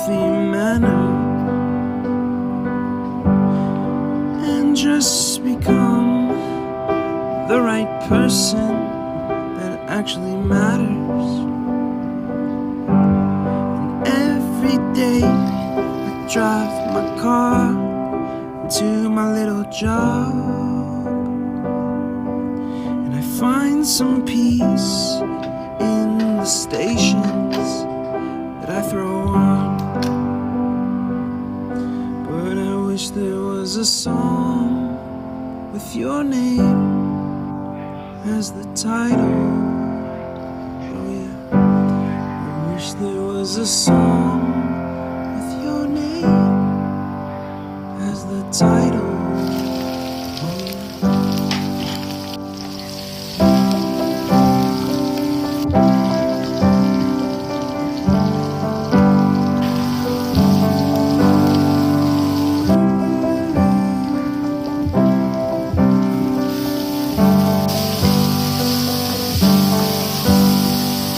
healthy manner and just become the right person that actually matters. And every day I drive my car to my little job, and I find some peace in the stations that I throw on. But I wish there was a song with your name as the title. Oh yeah, I wish there was a song with your name as the title.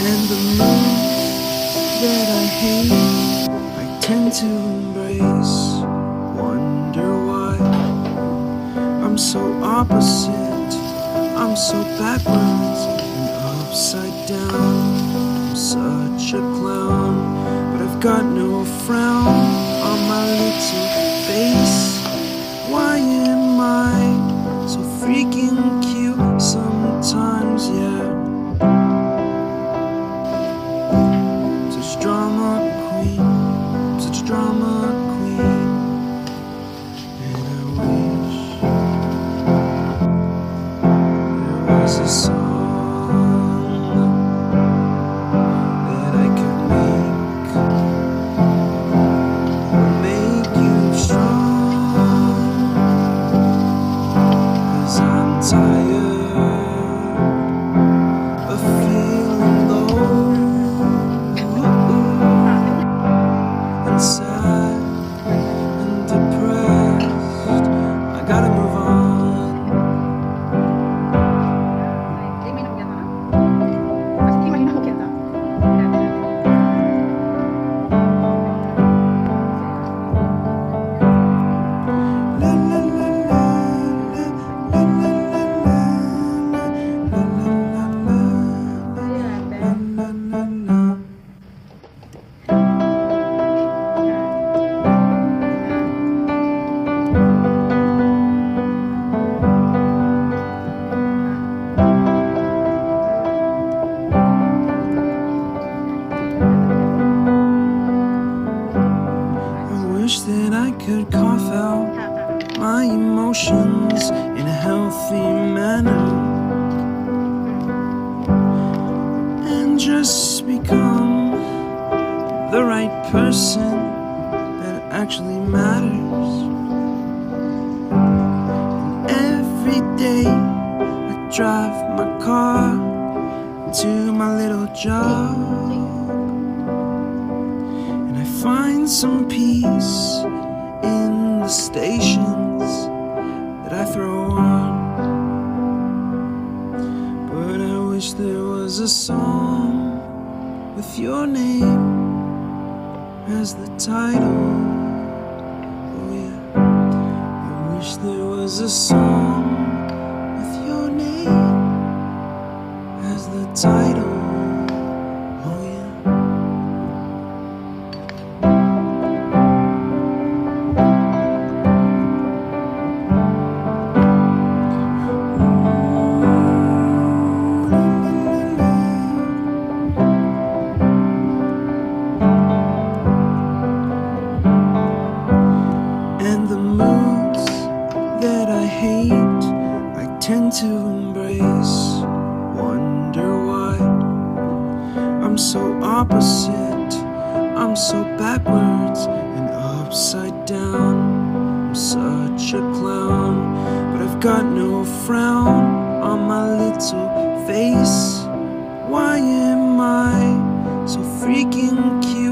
And the moods that I hate, I tend to embrace. Wonder why I'm so opposite, I'm so backwards and upside down. I'm such a clown, but I've got no frown on my little face. Why am I so freaking cute sometimes, yeah? Such drama queen, such drama queen. And I wish there was a song that I could make would make you strong. 'Cause I'm tired of feeling low and sad and depressed. I gotta move on. La, la, la, la, la, la, la, la, la, la, la. I wish that I could cough out my emotions in a healthy manner and just become the right person that actually matters. And every day I drive my car to my little job, and I find some peace in the stations that I throw on. But I wish there was a song with your name as the title. Oh yeah, I wish there was a song with your name as the title. Oh yeah. And the moods that I hate, I tend to embrace. Wonder why I'm so opposite, I'm so backwards and upside down. I'm such a clown, but I've got no frown on my little face. Why am I so freaking cute